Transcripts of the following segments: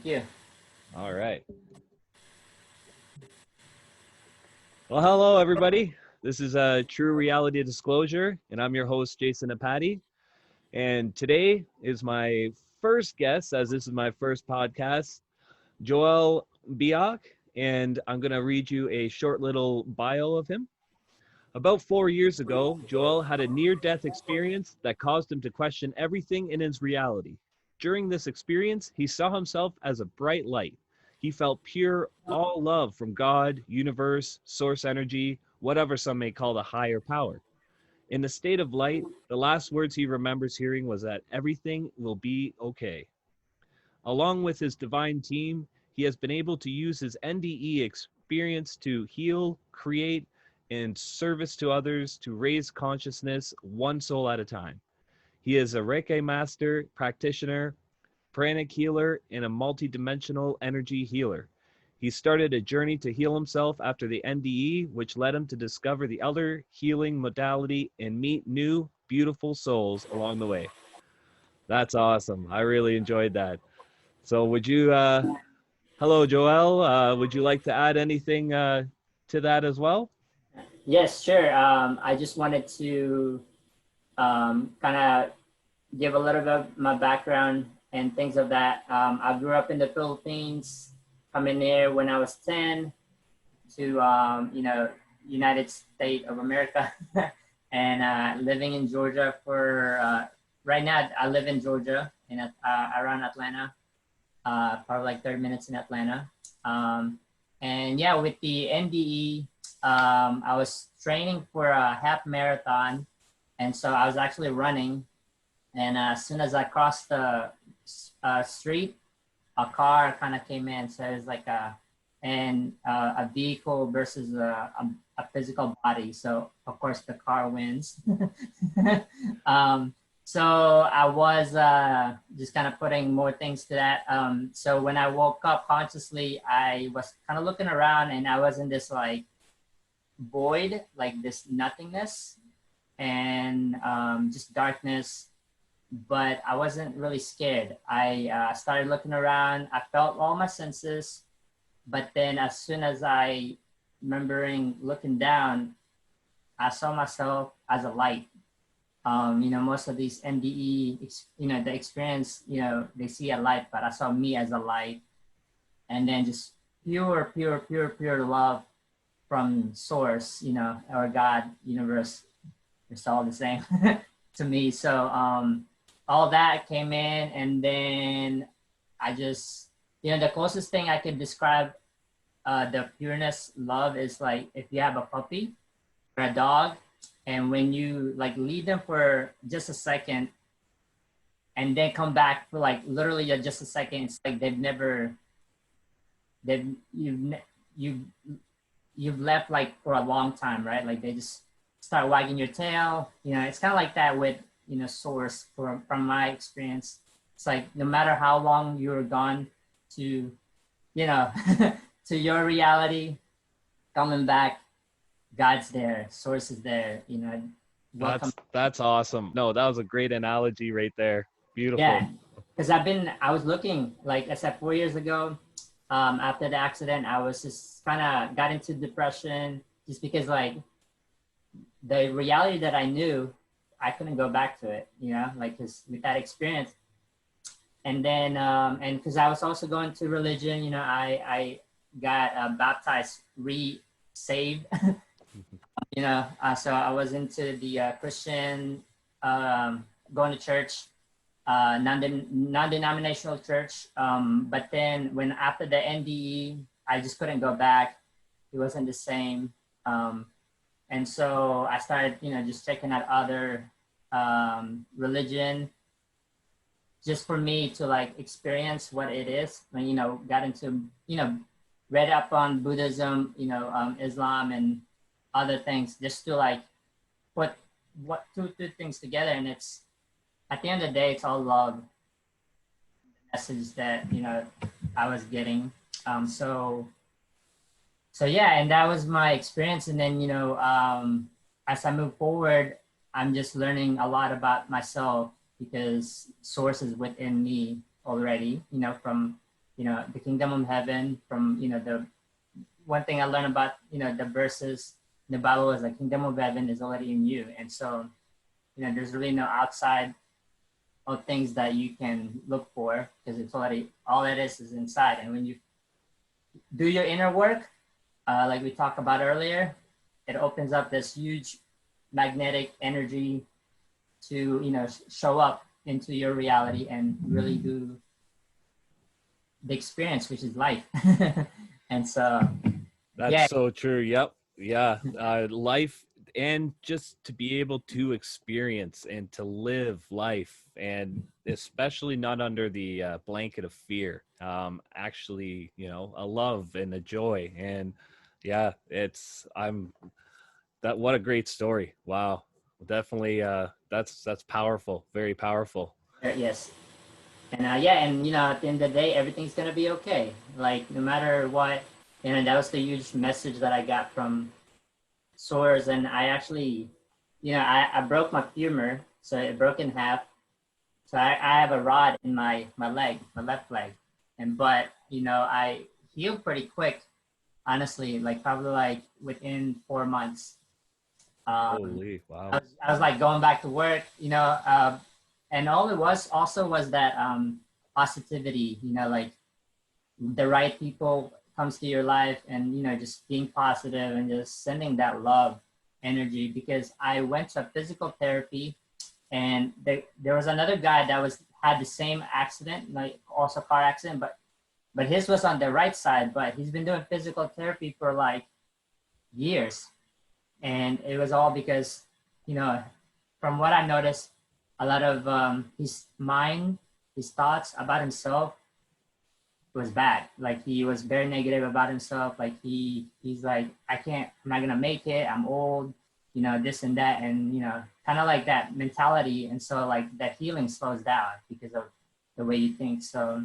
you. All right. Well, hello, everybody. This is a True Reality Disclosure, and I'm your host, Jason ItpSoy. And today is my first guest, as this is my first podcast, Joal Bioc, and I'm going to read you a short little bio of him. About 4 years ago, Joal had a near-death experience that caused him to question everything in his reality. During this experience, he saw himself as a bright light. He felt pure, all love from God, universe, source energy, whatever some may call the higher power. In the state of light, the last words he remembers hearing was that everything will be okay. Along with his divine team, he has been able to use his NDE experience to heal, create, and service to others to raise consciousness one soul at a time. He is a Reiki Mster Practitioner, Pranic Healer, and a multidimensional energy healer. He started a journey to heal himself after the NDE, which led him to discover the other healing modality and meet new, beautiful souls along the way. That's awesome. I really enjoyed that. So would you, hello, Joel, would you like to add anything to that as well? Yes, sure. I just wanted to kind of give a little bit of my background and things of that. I grew up in the Philippines, coming here when I was 10 to, United States of America and living in Georgia for, right now I live in Georgia in around Atlanta, probably like 30 minutes in Atlanta. And yeah, with the NDE, I was training for a half marathon. And so I was actually running. And as soon as I crossed the street, a car kind of came in. So it was like a vehicle versus a physical body. So of course the car wins. So I was just kind of putting more things to that. So when I woke up consciously, I was kind of looking around and I was in this like void, like this nothingness and just darkness, but I wasn't really scared. I started looking around. I felt all my senses, but then as soon as I remembering looking down, I saw myself as a light. Most of these NDE, the experience, they see a light, but I saw me as a light. And then just pure love from source, or God, universe, it's all the same to me. So all that came in, and then I just, the closest thing I could describe the pureness love is like if you have a puppy or a dog, and when you like leave them for just a second and then come back for like literally just a second, it's like you've left like for a long time, right? Like they just start wagging your tail. It's kind of like that with, source from my experience. It's like no matter how long you're gone to, to your reality, coming back, God's there, source is there, welcome. That's awesome. No, that was a great analogy right there. Beautiful. Yeah, because I was looking, like I said, 4 years ago, after the accident, I was just kind of got into depression just because like the reality that I knew, I couldn't go back to it, like cause with that experience. And then, and cause I was also going to religion, I got baptized, saved, so I was into the Christian, going to church, non-denominational church. But then when after the NDE, I just couldn't go back. It wasn't the same. And so I started, just checking out other religion just for me to like experience what it is. When, got into, read up on Buddhism, Islam and other things just to like put two things together. And it's, at the end of the day, it's all love. The message that, I was getting. So yeah, and that was my experience. And then, as I move forward, I'm just learning a lot about myself because source is within me already, from the kingdom of heaven from, the one thing I learned about, the verses in the Bible is the kingdom of heaven is already in you. And so, there's really no outside of things that you can look for, because it's already, all it is inside. And when you do your inner work, like we talked about earlier, it opens up this huge magnetic energy to, show up into your reality and really do the experience, which is life. And so, That's yeah. so true. Yep. Yeah. Life, and just to be able to experience and to live life, and especially not under the blanket of fear. Actually, a love and a joy. And yeah, what a great story. Wow. Definitely. That's powerful. Very powerful. Yes. And yeah, and at the end of the day, everything's gonna be okay. Like no matter what, that was the huge message that I got from Soars. And I actually, I broke my femur, so it broke in half. So I have a rod in my leg, my left leg, but I healed pretty quick, honestly. Like probably like within 4 months. Holy wow. I was like going back to work, and all it was also was that positivity, like the right people comes to your life, and just being positive and just sending that love energy. Because I went to physical therapy, and there was another guy that had the same accident, like also car accident, but his was on the right side, but he's been doing physical therapy for like years. And it was all because, from what I noticed, a lot of his mind, his thoughts about himself was bad. Like he was very negative about himself. Like he's like, I'm not gonna make it. I'm old, this and that, and kind of like that mentality. And so like that healing slows down because of the way you think. So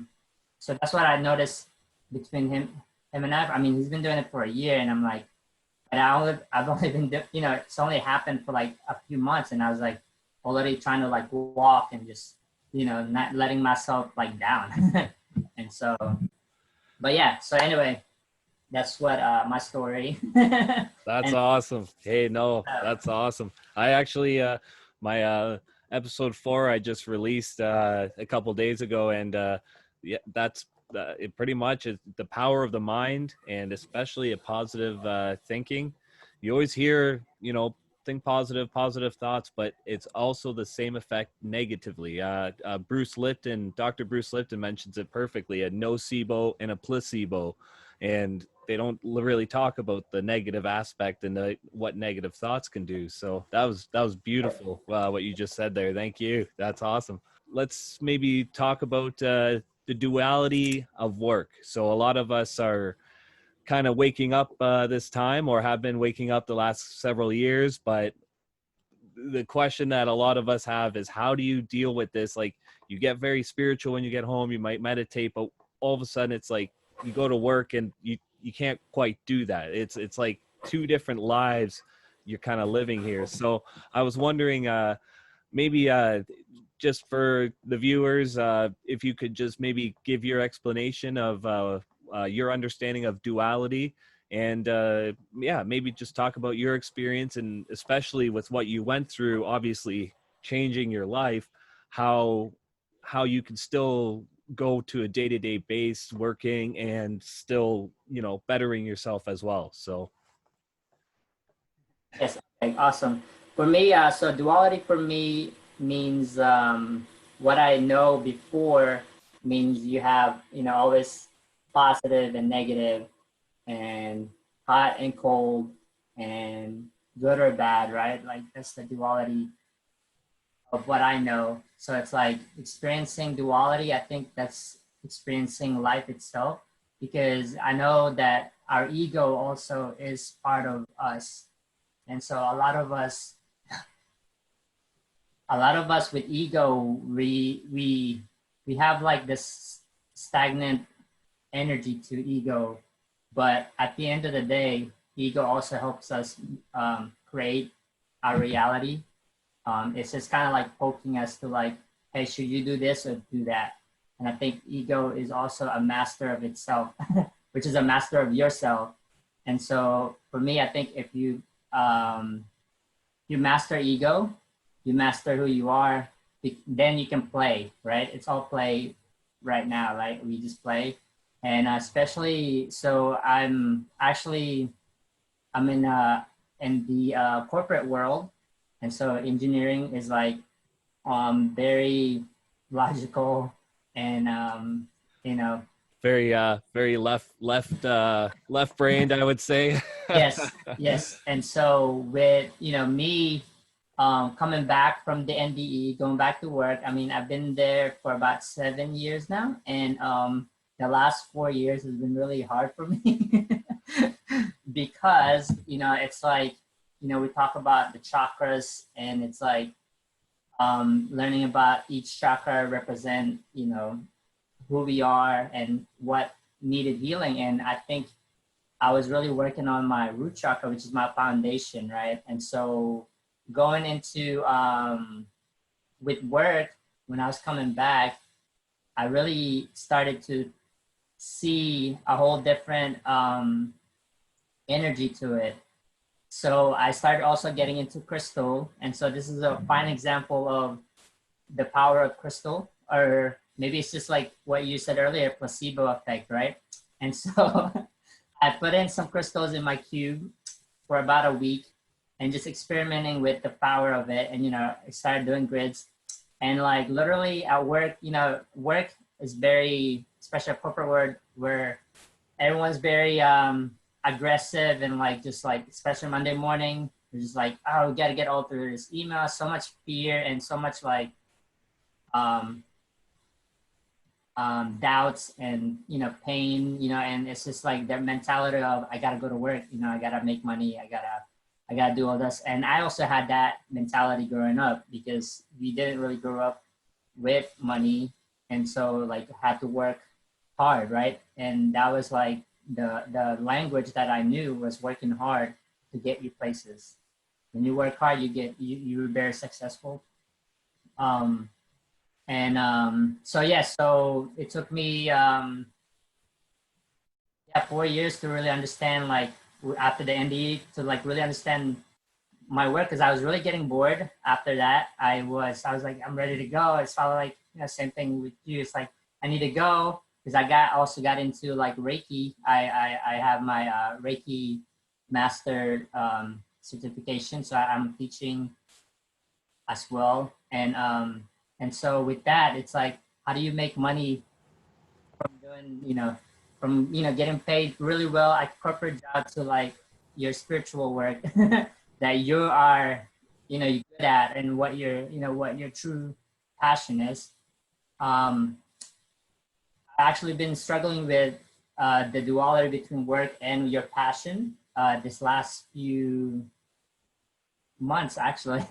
that's what I noticed between him and I. I mean, he's been doing it for a year, and I'm like, and I've only been, it's only happened for like a few months, and I was like already trying to like walk and just, not letting myself like down. And so, but yeah, so anyway, that's what my story. That's And awesome. Hey, no, that's awesome. I actually, my episode 4, I just released a couple days ago, and yeah, that's it. Pretty much is the power of the mind, and especially a positive thinking. You always hear, think positive thoughts, but it's also the same effect negatively. Dr. Bruce Lipton mentions it perfectly: a nocebo and a placebo. And they don't really talk about the negative aspect and what negative thoughts can do. So that was beautiful. What you just said there. Thank you. That's awesome. Let's maybe talk about the duality of work. So a lot of us are kind of waking up this time, or have been waking up the last several years. But the question that a lot of us have is, how do you deal with this? Like, you get very spiritual when you get home, you might meditate, but all of a sudden it's like you go to work and you can't quite do that. It's like two different lives you're kind of living here. So I was wondering, maybe just for the viewers, if you could just maybe give your explanation of your understanding of duality, and yeah, maybe just talk about your experience, and especially with what you went through, obviously changing your life, how you can still go to a day-to-day base working and still, bettering yourself as well. So yes, okay, awesome. For me, so duality for me means what I know before means you have, always positive and negative, and hot and cold, and good or bad, right? Like that's the duality of what I know. So it's like experiencing duality. I think that's experiencing life itself, because I know that our ego also is part of us. And so a lot of us with ego, we have like this stagnant energy to ego. But at the end of the day, ego also helps us create our reality. It's just kind of like poking us to like, hey, should you do this or do that? And I think ego is also a master of itself, which is a master of yourself. And so for me, I think if you you master ego, you master who you are, then you can play, right? It's all play right now, right? We just play. And especially, so I'm in the corporate world. And so engineering is like very logical and, you know, very left brained, I would say. yes, yes. And so with, me coming back from the NDE, going back to work, I mean, I've been there for about 7 years now. And the last 4 years has been really hard for me because, it's like, we talk about the chakras and it's like learning about each chakra represent, who we are and what needed healing. And I think I was really working on my root chakra, which is my foundation, right? And so going into with work, when I was coming back, I really started to see a whole different energy to it. So I started also getting into crystal. And so this is a fine example of the power of crystal, or maybe it's just like what you said earlier, placebo effect, right? And so I put in some crystals in my cube for about a week and just experimenting with the power of it. And, I started doing grids and like literally at work, work is very, especially a corporate world where everyone's very aggressive and like, just like, especially Monday morning, they're just like, oh, we got to get all through this email, so much fear and so much like, doubts and pain, and it's just like their mentality of I gotta go to work, I gotta make money, I gotta do all this. And I also had that mentality growing up because we didn't really grow up with money, and so like had to work hard, right? And that was like the language that I knew was working hard to get you places. When you work hard, you're very successful. So it took me 4 years to really understand, like after the NDE, to like really understand my work, because I was really getting bored after that. I was like, I'm ready to go. It's probably like same thing with you. It's like I need to go because I also got into like Reiki. I have my Reiki Master certification, so I'm teaching as well. And so with that, it's like, how do you make money from doing, from, getting paid really well at corporate job to like your spiritual work that you are, you're good at and what what your true passion is. I've actually been struggling with the duality between work and your passion this last few months, actually,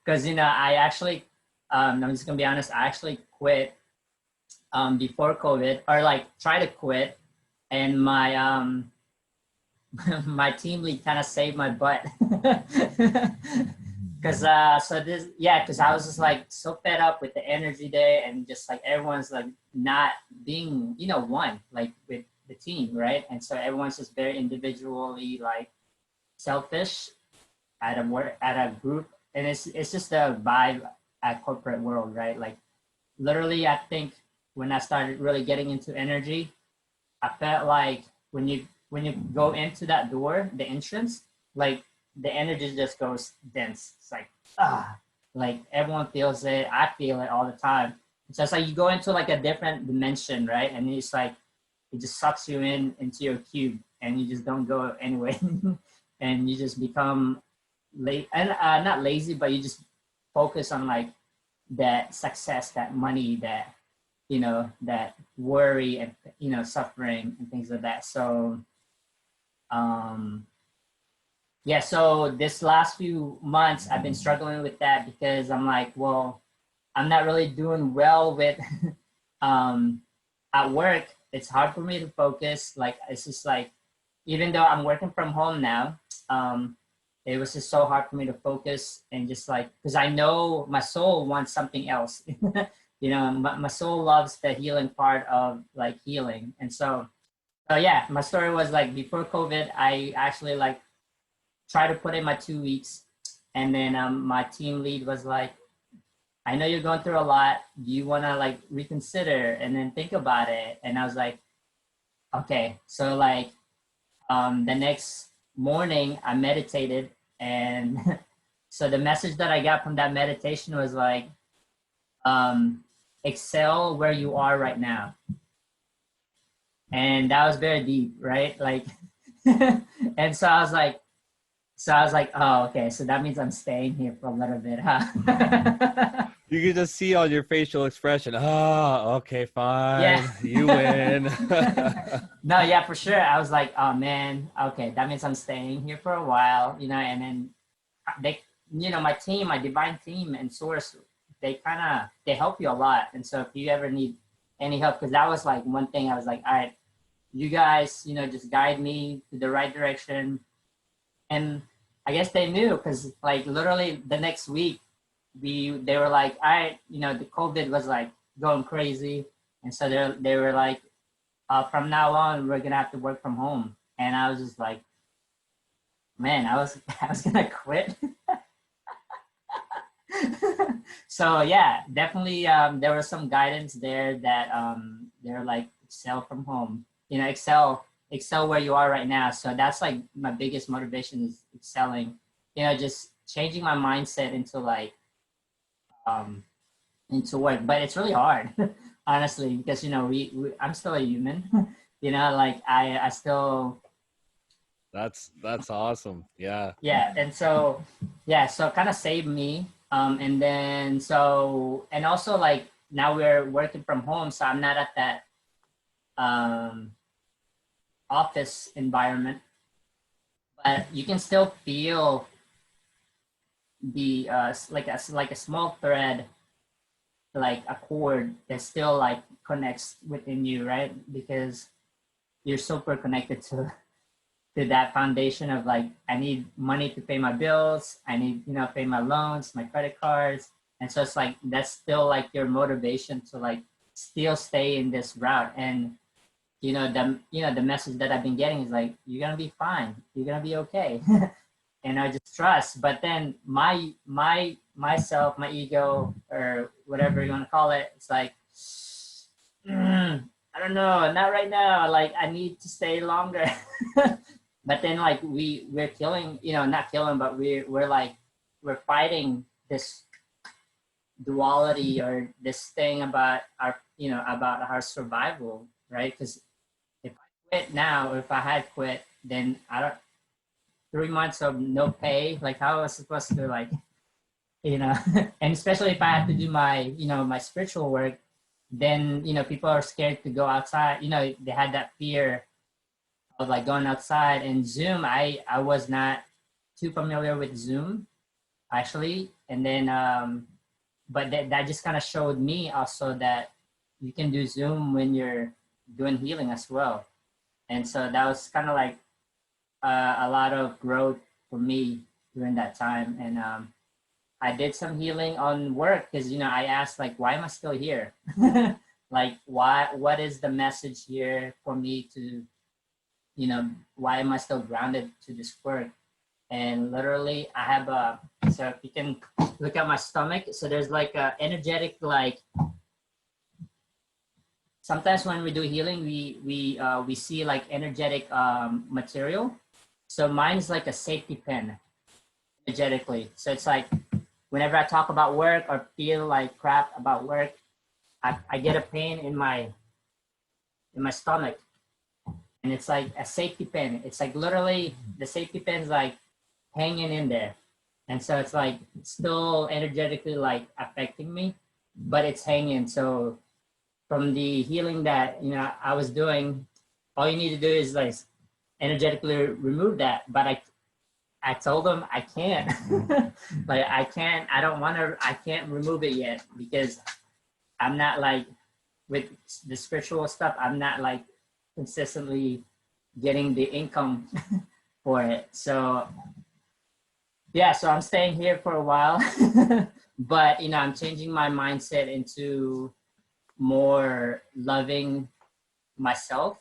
because, I actually, I'm just gonna be honest, I actually quit before COVID, or like try to quit, and my my team lead kind of saved my butt because because I was just like so fed up with the energy there, and just like everyone's like not being one like with the team, right? And so everyone's just very individually like selfish at a group, and it's just a vibe at corporate world, right? Like literally, I think when I started really getting into energy, I felt like when you go into that door, the entrance, like the energy just goes dense. It's like like everyone feels it. I feel it all the time. So it's like you go into like a different dimension, right? And it's like it just sucks you into your cube, and you just don't go anywhere, and you just become not lazy, but you just focus on like that success, that money, that that worry and suffering and things like that. So so this last few months I've been struggling with that because I'm like, well, I'm not really doing well with at work. It's hard for me to focus. Like it's just like, even though I'm working from home now, it was just so hard for me to focus and just like, because I know my soul wants something else. you know, my soul loves the healing part of like healing. And so yeah, my story was like before COVID, I actually like tried to put in my 2 weeks, and then my team lead was like, I know you're going through a lot. Do you want to like reconsider and then think about it? And I was like, okay. So like the next morning I meditated, and so the message that I got from that meditation was like, excel where you are right now. And that was very deep, right? Like, and so I was like, oh, okay. So that means I'm staying here for a little bit, huh? You can just see on your facial expression. Oh, okay, fine. Yeah. You win. No, yeah, for sure. I was like, oh man, okay, that means I'm staying here for a while, you know. And then they, you know, my team, my divine team and source, they help you a lot. And so if you ever need any help, because that was like one thing I was like, all right, you guys, you know, just guide me to the right direction. And I guess they knew, because like literally the next week they were like, all right, you know, the COVID was like going crazy. And so they were like, from now on, we're gonna have to work from home. And I was just like, man, I was gonna quit. So yeah, definitely there was some guidance there that they're like, excel from home, you know, excel where you are right now. So that's like my biggest motivation is excelling, you know, just changing my mindset into like into work. But it's really hard, honestly, because you know I'm still a human. You know, like I still. That's awesome. Yeah. Yeah, and so yeah, so kind of saved me. And then so, and also like now we're working from home, so I'm not at that office environment, but you can still feel the like a small thread, like a cord that still like connects within you, right? Because you're super connected to that foundation of like, I need money to pay my bills, I need, you know, pay my loans, my credit cards. And so it's like that's still like your motivation to like still stay in this route. And you know, the message that I've been getting is like, you're gonna be fine, you're gonna be okay. And I just trust. But then myself, my ego, or whatever you want to call it, it's like, I don't know, not right now, like I need to stay longer. But then like we're killing, you know, not killing, but we're fighting this duality, or this thing about our, you know, about our survival, right? Because if I quit now, or if I had quit, then I don't, 3 months of no pay, like how was I supposed to like, you know, and especially if I have to do my, you know, my spiritual work, then, you know, people are scared to go outside. You know, they had that fear of like going outside. And Zoom, I was not too familiar with Zoom actually. And then but that just kind of showed me also that you can do Zoom when you're doing healing as well. And so that was kind of like a lot of growth for me during that time. And I did some healing on work, because, you know, I asked like, why am I still here? Like, what is the message here for me to, you know, why am I still grounded to this work? And literally I have so if you can look at my stomach, so there's like a energetic, like sometimes when we do healing, we see like energetic material. So mine's like a safety pin energetically. So it's like whenever I talk about work or feel like crap about work, I get a pain in my stomach. And it's like a safety pin. It's like literally the safety pin's like hanging in there. And so it's like still energetically like affecting me, but it's hanging. So from the healing that, you know, I was doing, all you need to do is like energetically remove that. But I told them I can't. Like I don't want to, I can't remove it yet, because I'm not like, with the spiritual stuff, I'm not like consistently getting the income for it. So yeah, so I'm staying here for a while. But you know, I'm changing my mindset into more loving myself,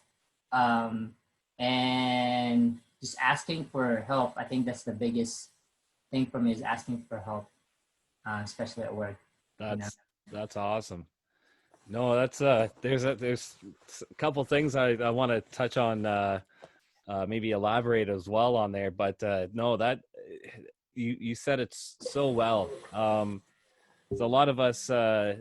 and just asking for help. I think that's the biggest thing for me, is asking for help, especially at work. That's awesome. No, that's there's a couple things I want to touch on, maybe elaborate as well on there, but no, that you said it so well. So a lot of us, well,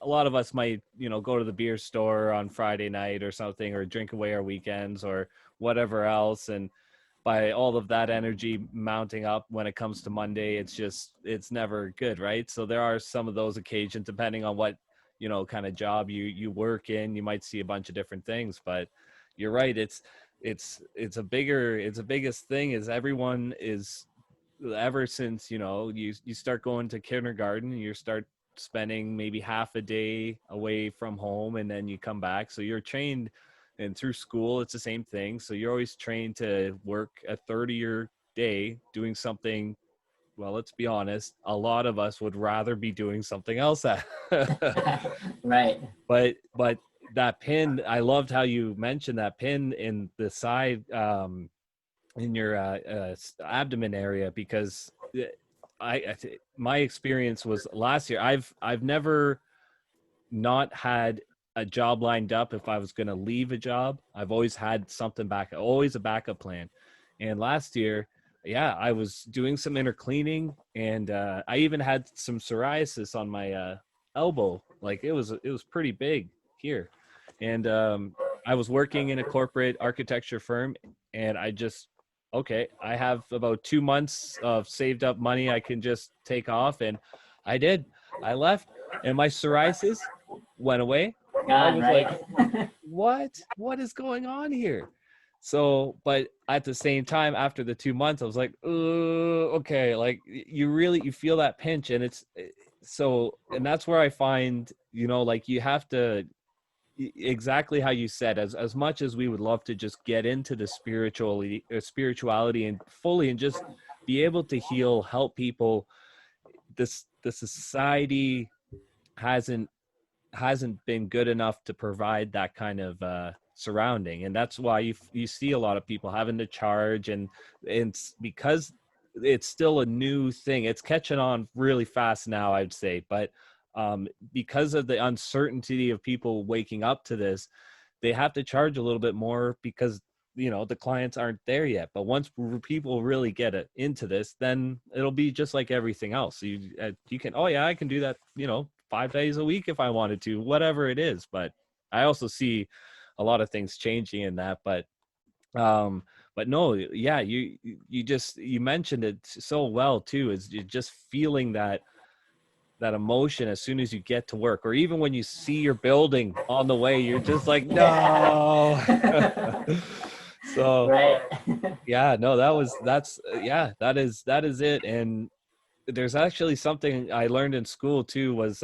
a lot of us might, go to the beer store on Friday night or something, or drink away our weekends or whatever else, and by all of that energy mounting up when it comes to Monday, it's never good, right? So there are some of those occasions, depending on what, kind of job you work in, you might see a bunch of different things, but you're right. It's a biggest thing is everyone is, ever since, you start going to kindergarten, you start spending maybe half a day away from home, and then you come back. So you're trained, and through school, it's the same thing. So you're always trained to work a 30-year day doing something. Well, let's be honest, a lot of us would rather be doing something else. Right. But that pin, I loved how you mentioned that pin in the side, in your abdomen area, because my experience was last year. I've never not had a job lined up. If I was going to leave a job, I've always had something back, always a backup plan. And last year, yeah, I was doing some inner cleaning, and I even had some psoriasis on my elbow. Like it was pretty big here. And I was working in a corporate architecture firm, and okay, I have about 2 months of saved up money I can just take off. And I did. I left, and my psoriasis went away. I God, was like, right. what is going on here? So, but at the same time, after the 2 months, I was like, okay, like you feel that pinch, and and that's where I find, like you have to, exactly how you said, as much as we would love to just get into the spirituality and fully, and just be able to heal, help people, the society hasn't been good enough to provide that kind of surrounding. And that's why you see a lot of people having to charge, and it's because it's still a new thing. It's catching on really fast now, I'd say, but because of the uncertainty of people waking up to this, they have to charge a little bit more, because the clients aren't there yet. But once people really get into this, then it'll be just like everything else. So you can, oh yeah, I can do that 5 days a week if I wanted to, whatever it is. But I also see a lot of things changing in that. But no, yeah, you mentioned it so well too, is you're just feeling that emotion as soon as you get to work, or even when you see your building on the way, you're just like, no. So Right. yeah, no, yeah, that is it. And there's actually something I learned in school too, was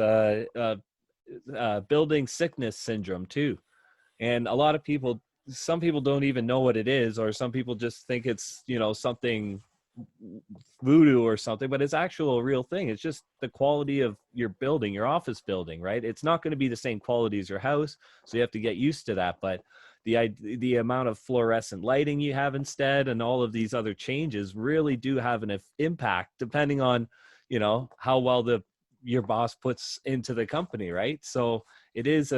building sickness syndrome too. And a lot of people, some people don't even know what it is, or some people just think it's something voodoo or something, but it's actual real thing. It's just the quality of your building, your office building, right? It's not going to be the same quality as your house, so you have to get used to that. But the amount of fluorescent lighting you have instead, and all of these other changes, really do have an impact, depending on how well your boss puts into the company, right? So it is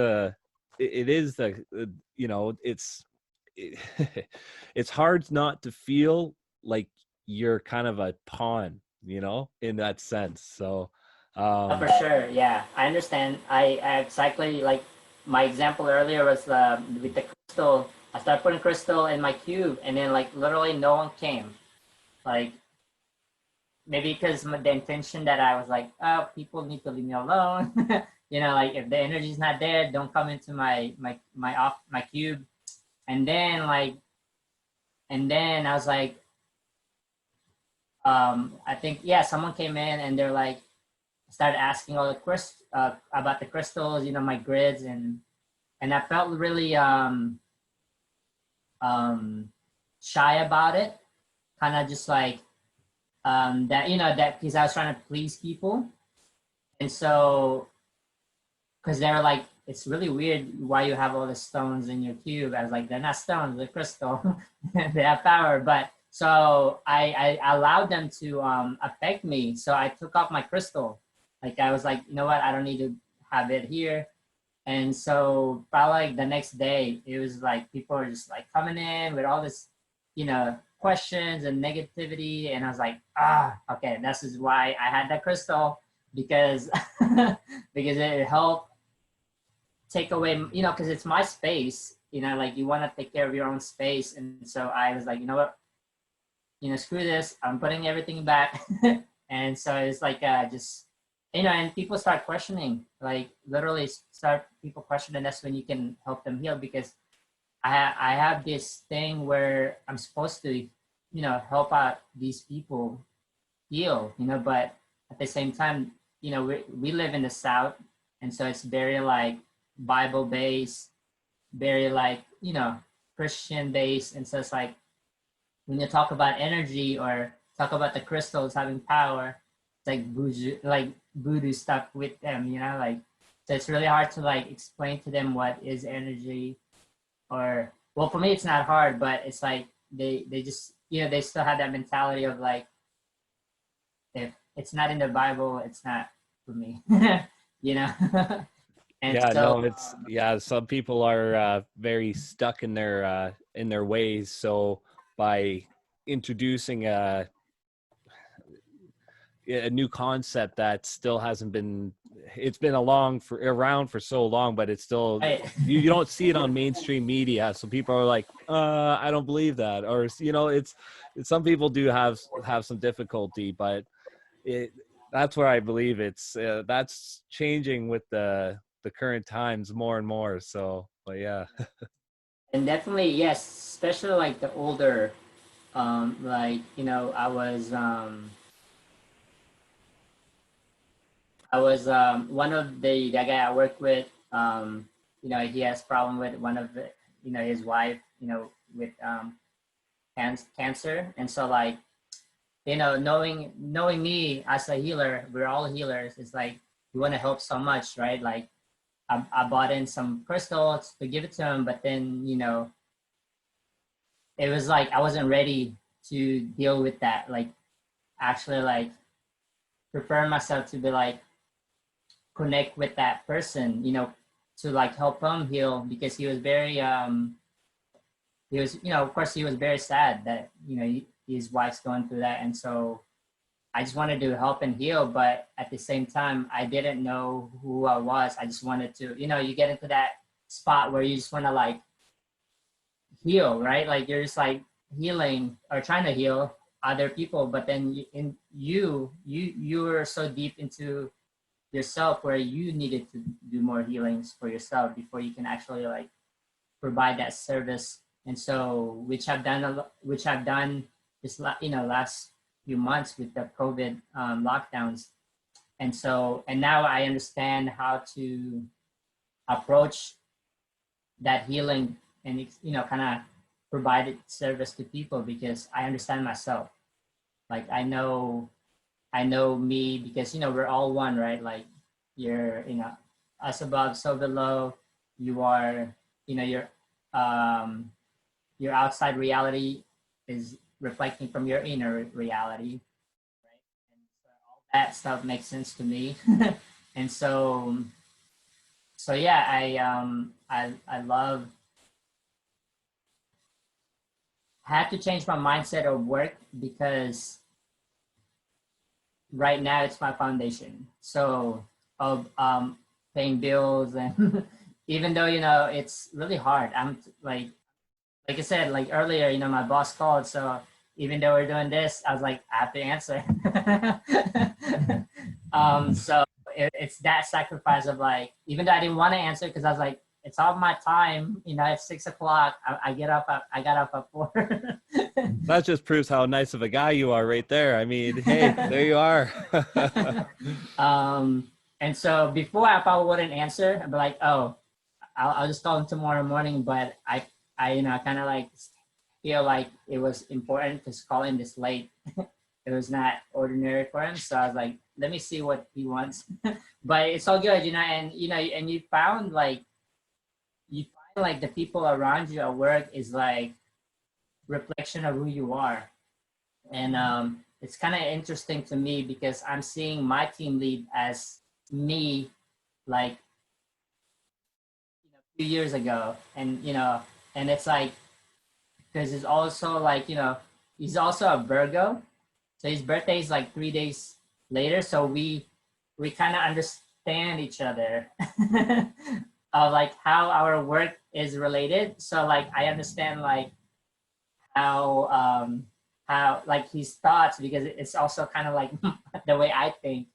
it's hard not to feel like you're kind of a pawn, in that sense. So For sure, yeah, I understand. I exactly like my example earlier was with the crystal. I started putting crystal in my cube, and then like literally no one came. Like maybe because the intention that I was like, oh, people need to leave me alone. Like if the energy's not there, don't come into my cube. And then I was like, I think, yeah, someone came in and they're like, started asking all the about the crystals, my grids, and I felt really shy about it, kind of just like that, that because I was trying to please people, and so because they were like, it's really weird why you have all the stones in your cube. I was like, they're not stones, they're crystal. They have power. But so I allowed them to affect me. So I took off my crystal. Like I was like, you know what? I don't need to have it here. And so probably like the next day, it was like people are just like coming in with all this, you know, questions and negativity. And I was like, okay, this is why I had that crystal, because because it helped take away, you know, because it's my space, you know, like you want to take care of your own space. And so I was like, you know what, you know, screw this, I'm putting everything back. And so it's like just, you know, and people start questioning, like literally start people questioning. That's when you can help them heal, because I have this thing where I'm supposed to, you know, help out these people heal, you know, but at the same time, you know, we live in the South, and so it's very like Bible based, very like, you know, Christian based. And so it's like when you talk about energy or talk about the crystals having power, it's like voodoo stuff with them, you know, like, so it's really hard to like explain to them what is energy. Or well, for me it's not hard, but it's like they just, you know, they still have that mentality of like, if it's not in the Bible, it's not for me. You know. And Yeah, so no, it's yeah. Some people are very stuck in their ways. So by introducing a new concept that still hasn't been, it's been around for so long, but it's still, right. you don't see it on mainstream media. So people are like, I don't believe that. Or, you know, it's some people do have some difficulty, but that's where I believe that's changing with the current times more and more. So, but yeah. And definitely yes, especially like the older, like, you know, I was one of the guy I work with, you know, he has problem with one of the, you know, his wife, you know, with cancer. And so like, you know, knowing me as a healer, we're all healers. It's like you want to help so much, right? Like I bought in some crystals to give it to him, but then, you know, it was like I wasn't ready to deal with that. Like actually like prepare myself to be like connect with that person, you know, to like help him heal, because he was very he was, you know, of course he was very sad that, you know, his wife's going through that. And so I just wanted to help and heal, but at the same time I didn't know who I was. I just wanted to, you know, you get into that spot where you just want to like heal, right? Like you're just like healing or trying to heal other people, but then you were so deep into yourself where you needed to do more healings for yourself before you can actually like provide that service. And so which I've done this you know, last few months with the COVID lockdowns. And so, and now I understand how to approach that healing and, you know, kind of provide service to people, because I understand myself. Like I know me, because, you know, we're all one, right? Like you're, you know, us above, so below. You are, you know, your outside reality is reflecting from your inner reality, right? And so all that stuff makes sense to me. And so yeah, I love, had to change my mindset of work, because right now it's my foundation. So of paying bills and even though, you know, it's really hard. I'm like I said, like earlier, you know, my boss called. So even though we're doing this, I was like, I have to answer. So it's that sacrifice of like, even though I didn't want to answer, because I was like, it's all my time, you know, it's 6 o'clock. I got up at 4. That just proves how nice of a guy you are right there. I mean, hey, there you are. And so before I probably wouldn't answer. I'd be like, oh, I'll just call him tomorrow morning. But you know, kind of like feel like it was important to call him this late. It was not ordinary for him. So I was like, let me see what he wants. But it's all good, you know, and you found like the people around you at work is like reflection of who you are. And it's kind of interesting to me because I'm seeing my team lead as me, like, a few years ago. And and it's like, because it's also like, he's also a Virgo, so his birthday is like 3 days later. So we kind of understand each other of like how our work is related. So like I understand like how like his thoughts, because it's also kind of like the way I think.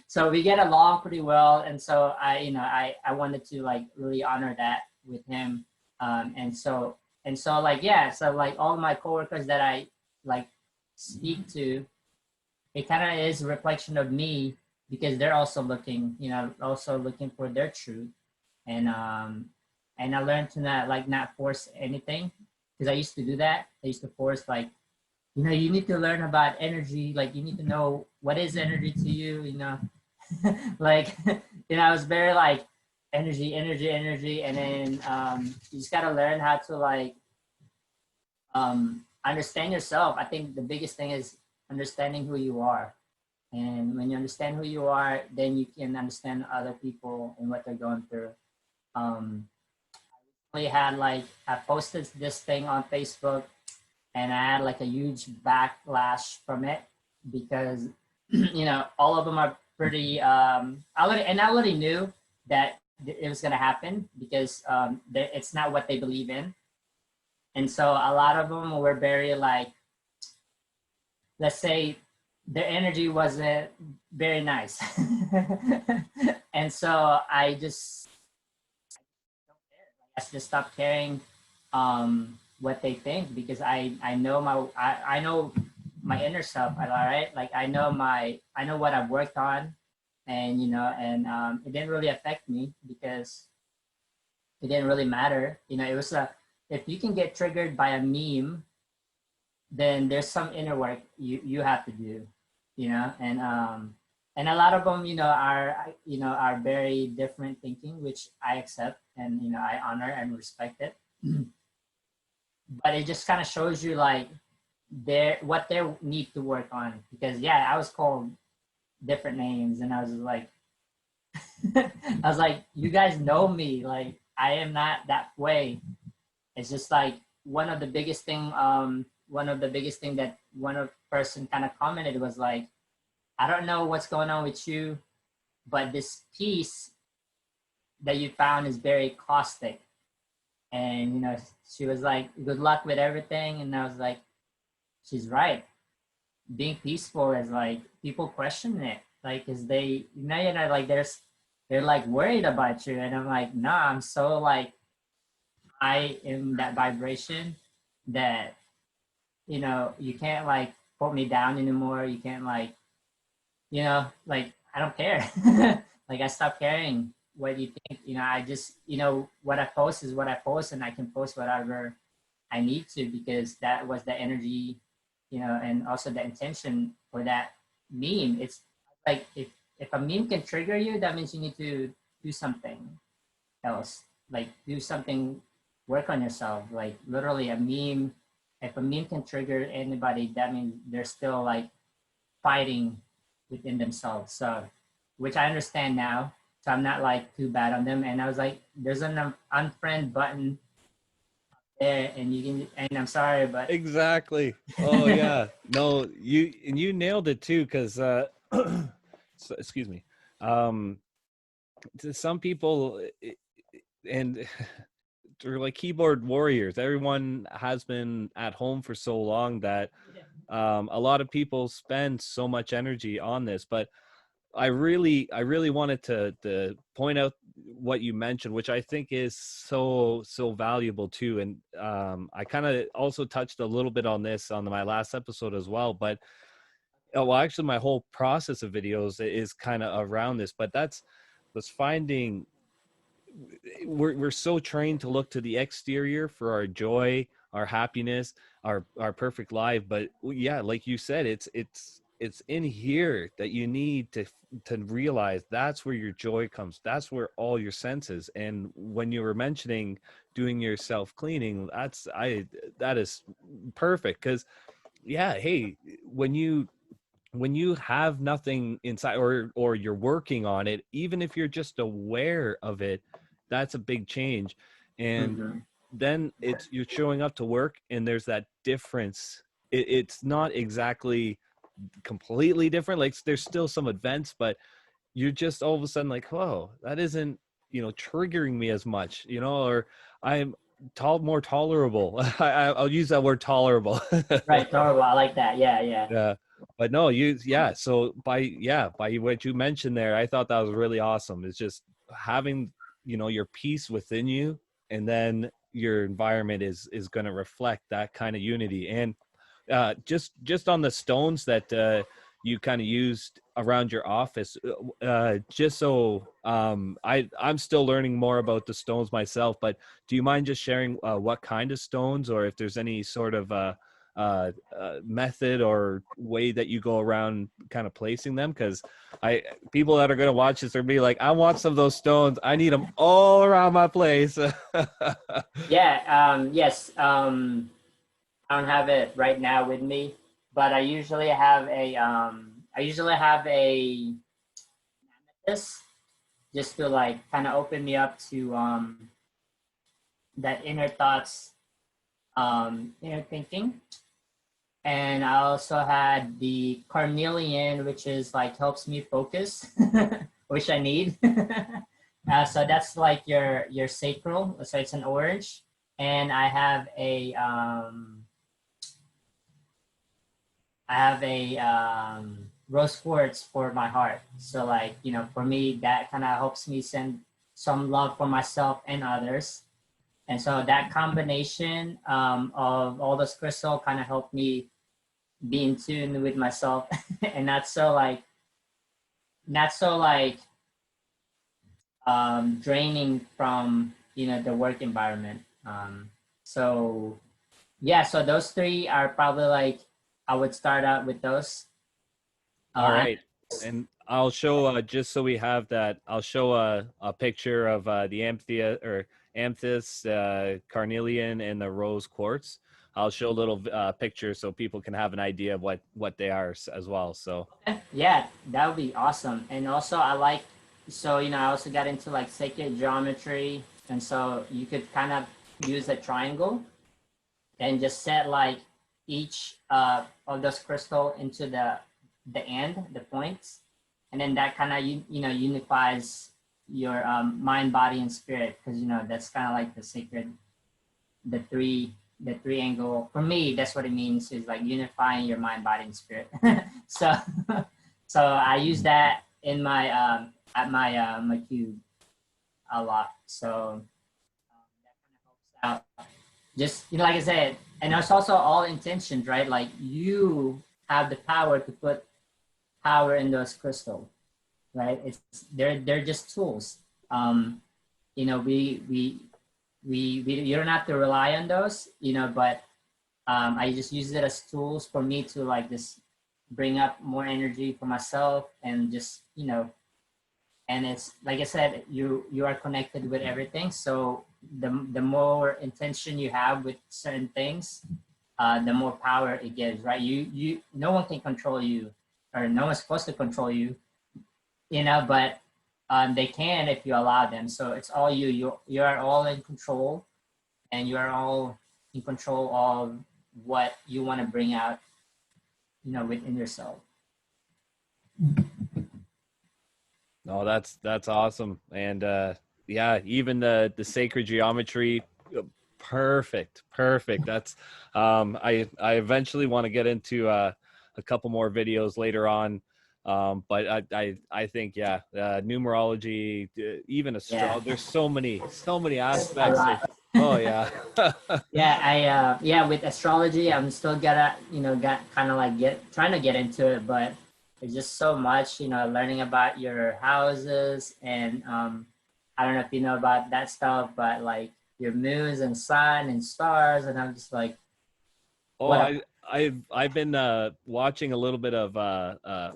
So we get along pretty well, and so I wanted to like really honor that with him. And so like, yeah, so like all my coworkers that I like speak to, it kind of is a reflection of me, because they're also looking for their truth. And I learned to not force anything, because I used to do that. I used to force, like, you need to learn about energy, like you need to know what is energy to you, like, I was very like energy, energy, energy. And then you just got to learn how to like understand yourself. I think the biggest thing is understanding who you are. And when you understand who you are, then you can understand other people and what they're going through. I posted this thing on Facebook, and I had like a huge backlash from it, because all of them are pretty I already knew that it was going to happen, because it's not what they believe in. And so a lot of them were very like, let's say their energy wasn't very nice. And so I just stopped caring what they think, because I know my inner self, all right? Like I know what I've worked on. And it didn't really affect me, because it didn't really matter. It was if you can get triggered by a meme, then there's some inner work you have to do. And a lot of them are very different thinking, which I accept, and I honor and respect it. But it just kind of shows you like what they need to work on, because yeah, I was called different names, and I was like I was like, you guys know me, like I am not that way. It's just like one of the biggest thing that one of person kind of commented was like, I don't know what's going on with you, but this piece that you found is very caustic. And she was like, good luck with everything. And I was like, she's right. Being peaceful is like, people question it, like, is they like they're like worried about you. And I'm like, nah, I'm so like, I am that vibration that you can't like put me down anymore. You can't like like, I don't care. Like I stopped caring what you think. I just what I post is what I post, and I can post whatever I need to, because that was the energy, and also the intention for that meme. It's like, if a meme can trigger you, that means you need to do something else, like do something, work on yourself. Like literally a meme, if a meme can trigger anybody, that means they're still like fighting within themselves. So, which I understand now, so I'm not like too bad on them. And I was like, there's an unfriend button there, and you can, and I'm sorry, but Exactly. Oh yeah. No, you nailed it too, because so, excuse me. To some people, and they're like keyboard warriors. Everyone has been at home for so long that a lot of people spend so much energy on this. But I really wanted to point out what you mentioned, which I think is so valuable too. And I kind of also touched a little bit on this on my last episode as well. But well, actually, my whole process of videos is kind of around this. But was finding, we're so trained to look to the exterior for our joy, our happiness, our perfect life. But yeah, like you said, it's in here that you need to realize that's where your joy comes. That's where all your senses. And when you were mentioning doing your self cleaning, that is perfect. Because yeah, hey, when you have nothing inside, or you're working on it, even if you're just aware of it, that's a big change. And Mm-hmm. then you're showing up to work and there's that difference. It's not exactly completely different, like there's still some events, but you're just all of a sudden like, whoa, that isn't, triggering me as much, or I'm more tolerable. I'll use that word, tolerable. Right, tolerable. I like that. Yeah, yeah. Yeah. But no, so by what you mentioned there, I thought that was really awesome. It's just having, your peace within you, and then your environment is going to reflect that kind of unity. And just on the stones that you kind of used around your office, just so I'm still learning more about the stones myself, but do you mind just sharing what kind of stones, or if there's any sort of method or way that you go around kind of placing them? Because people that are going to watch this are be like, I want some of those stones, I need them all around my place. Yeah, yes. I don't have it right now with me, but I usually have a this just to like kind of open me up to that inner thoughts, inner thinking. And I also had the carnelian, which is like helps me focus, which I need. So that's like your sacral. So it's an orange, and I have a rose quartz for my heart. So like, for me, that kind of helps me send some love for myself and others. And so that combination of all those crystal kind of helped me be in tune with myself and not so like draining from, the work environment. So yeah, so those three are probably like, I would start out with those. All And right. And I'll show, just so we have that, I'll show a picture of the amethyst, carnelian, and the rose quartz. I'll show a little picture so people can have an idea of what they are as well. So yeah, that would be awesome. And also I like, so, I also got into like sacred geometry. And so you could kind of use a triangle and just set like each of those crystal into the end, the points. And then that kind of, unifies your mind, body, and spirit. Because, that's kind of like the sacred, the three angle. For me, that's what it means, is like unifying your mind, body, and spirit. So so I use that in my at my cube a lot. So that kind of helps out. Just, like I said, and it's also all intentions, right? Like, you have the power to put power in those crystals, right? It's they're just tools. You know, we you don't have to rely on those, but I just use it as tools for me to like just bring up more energy for myself, and just, and it's like I said, you are connected with everything. So the more intention you have with certain things, the more power it gives, right? No one can control you, or no one's supposed to control you, but they can if you allow them. So it's all you are all in control, and you are all in control of what you want to bring out, within yourself. no, that's awesome. And yeah, even the sacred geometry, perfect. That's I eventually want to get into a couple more videos later on. But I think, yeah, numerology, even Yeah, there's so many a aspects of, lot. oh yeah. Yeah, yeah, with astrology, I'm still gonna, got kind of like trying to get into it, but there's just so much, learning about your houses, and I don't know if you know about that stuff, but like your moons and sun and stars, and I'm just like, Oh, what a I've been watching a little bit of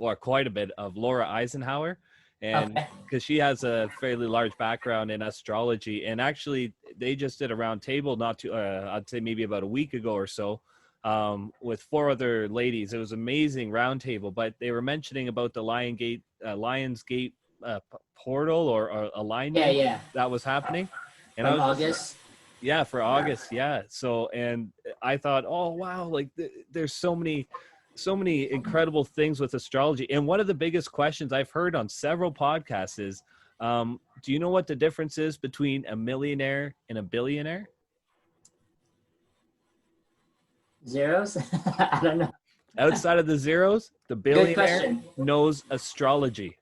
or quite a bit of Laura Eisenhower, and Okay. because she has a fairly large background in astrology, and actually they just did a round table not too I'd say maybe about a week ago or so, with 4 other ladies. It was amazing round table, but they were mentioning about the Lions Gate portal or Yeah, alignment yeah. that was happening, and I From was just August. yeah, for August, yeah. So, and I thought, oh wow, like there's so many incredible things with astrology. And one of the biggest questions I've heard on several podcasts is, do you know what the difference is between a millionaire and a billionaire? Zeros? I don't know. Outside of the zeros, the Good billionaire question. knows astrology.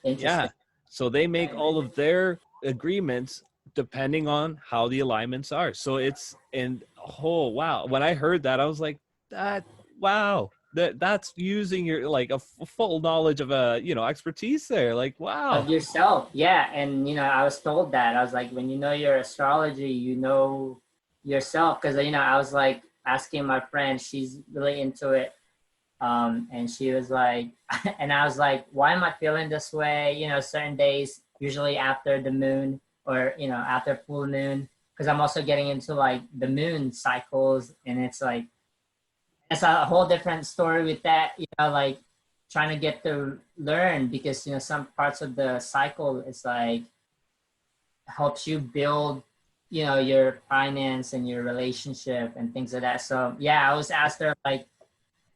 Interesting. Yeah. So they make all of their agreements depending on how the alignments are. So it's and oh wow. When I heard that, I was like, that wow. That's using your like a full knowledge of expertise there. Like wow. Of yourself. Yeah. And, I was told that. I was like, when you know your astrology, you know yourself. Because, I was like asking my friend, she's really into it. And she was like, and I was like, why am I feeling this way? Certain days, usually after the moon or, after full moon, because I'm also getting into like the moon cycles. And it's like, it's a whole different story with that, like trying to get to learn because, some parts of the cycle is like helps you build, your finance and your relationship and things like that. So yeah, I was asked her like,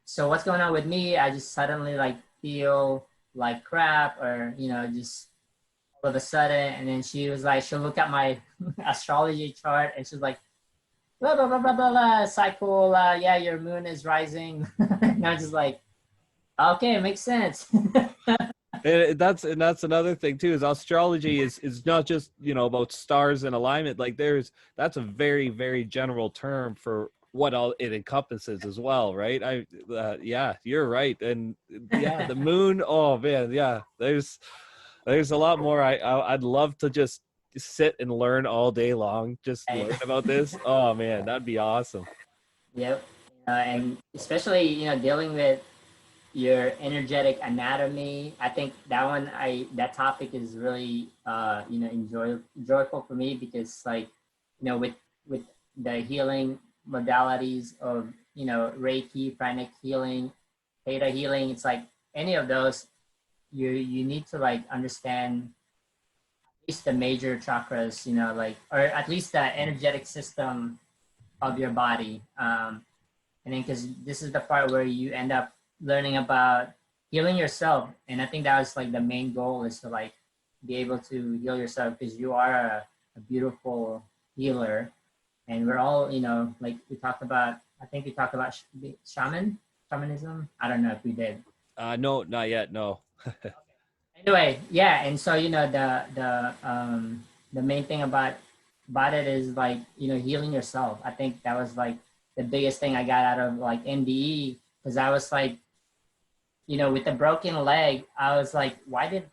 so what's going on with me? I just suddenly like feel like crap or, just all of a sudden. And then she was like, she'll look at my astrology chart and she's like, blah, blah, blah, blah, blah, blah, cycle. Yeah, your moon is rising. And I'm just like, okay, it makes sense. And that's another thing too, is astrology is not just about stars and alignment. Like that's a very, very general term for what all it encompasses as well, right? Yeah, you're right. And yeah, the moon, oh man, yeah, there's a lot more. I'd love to just sit and learn all day long, just learn about this. Oh man, that'd be awesome. Yep. And especially, dealing with your energetic anatomy. I think that topic is really joyful for me because like, with the healing modalities of, Reiki, Pranic healing, Theta healing, it's like any of those, you need to like understand at least the major chakras, like, or at least the energetic system of your body. And then because this is the part where you end up learning about healing yourself. And I think that was like the main goal is to like be able to heal yourself because you are a beautiful healer. And we're all, like we talked about, I think we talked about shamanism. I don't know if we did. No, not yet. No. Anyway, yeah, and so the main thing about it is like healing yourself. I think that was like the biggest thing I got out of like NDE because I was like with the broken leg, I was like, why did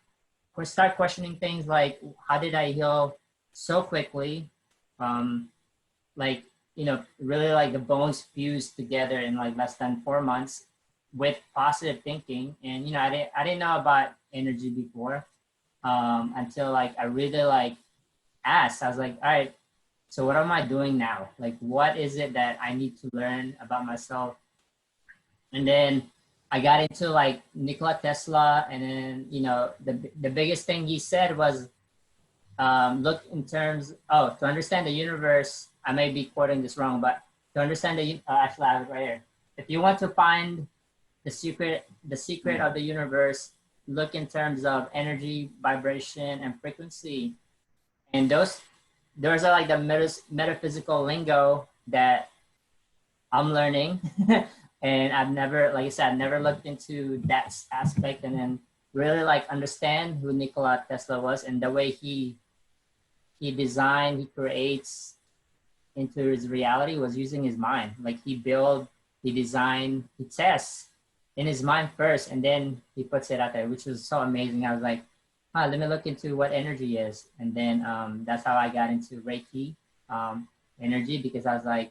we start questioning things like how did I heal so quickly? Like really like the bones fused together in like less than 4 months with positive thinking, and I didn't know about energy before until like I really like asked. I was like, all right, so what am I doing now? Like, what is it that I need to learn about myself? And then I got into like Nikola Tesla, and then the biggest thing he said was look in terms. Oh, to understand the universe, I may be quoting this wrong, but to understand actually I have it right here. If you want to find the secret of the universe, look in terms of energy, vibration, and frequency. And those are like the metaphysical lingo that I'm learning. And I've never, like I said, I've never looked into that aspect and then really like understand who Nikola Tesla was and the way he creates into his reality was using his mind. Like he build, he design, he tests in his mind first, and then he puts it out there, which was so amazing. I was like, let me look into what energy is. And then that's how I got into Reiki energy because I was like,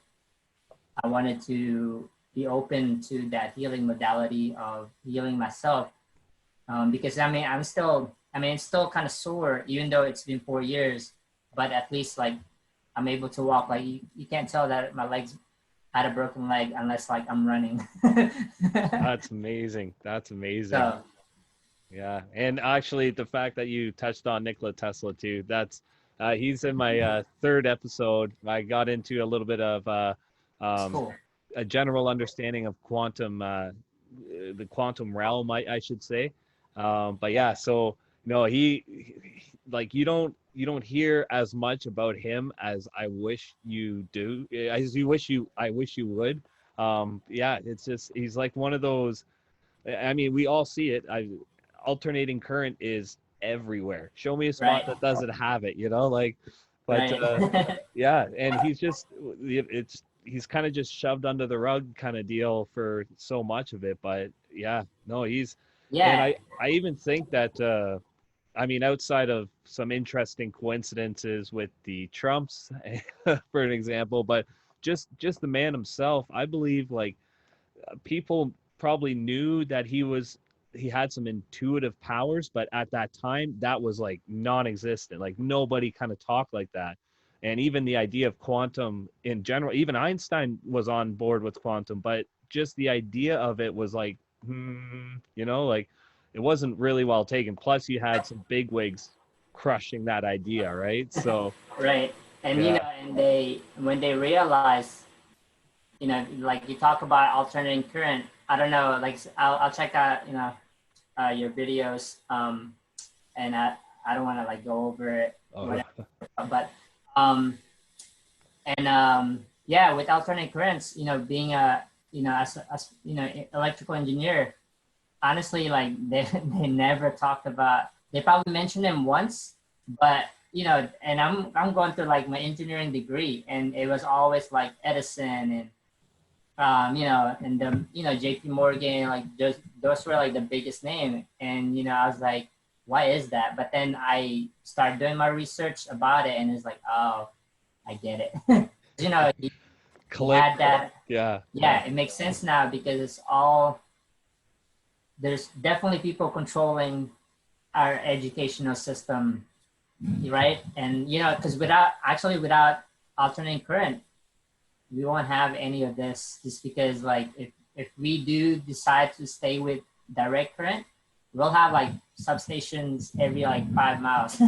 I wanted to be open to that healing modality of healing myself. Because I mean, it's still kind of sore, even though it's been 4 years, but at least like I'm able to walk. Like you can't tell that my legs had a broken leg unless like I'm running. That's amazing. That's amazing. So, Yeah. And actually the fact that you touched on Nikola Tesla too, that's he's in my third episode. I got into a little bit of it's um, cool. a general understanding of quantum, the quantum realm, I should say. But yeah, so no, like you don't hear as much about him as I wish you do, as you wish you I wish you would. Yeah, it's just he's like one of those. I mean, we all see it. Alternating current is everywhere. Show me a spot Right, that doesn't have it, you know, like, but right. yeah, and he's kind of just shoved under the rug kind of deal for so much of it. But yeah, no, and Yeah, I even think that I mean, outside of some interesting coincidences with the Trumps, for an example, but just the man himself, I believe like people probably knew that he had some intuitive powers, but at that time that was like non-existent. Like nobody kind of talked like that. And even the idea of quantum in general, even Einstein was on board with quantum, but just the idea of it was like, you know, like it wasn't really well taken. Plus you had some bigwigs crushing that idea, right? So right. And yeah. and when they realize, like you talk about alternating current. I don't know, like I'll check out, your videos. And I don't want to like go over it, Oh, whatever. But um, yeah, with alternating currents, being a, as electrical engineer, honestly, like they never talked about. They probably mentioned them once, but and I'm going through like my engineering degree, and it was always like Edison and and the JP Morgan, like those were like the biggest name, and I was like, why is that? But then I started doing my research about it, and it's like, oh, I get it. He click. had that. Yeah, yeah. Yeah, it makes sense now because it's all there's definitely people controlling our educational system, right? And because without alternating current, we won't have any of this, just because like if we do decide to stay with direct current, we'll have like substations every like 5 miles.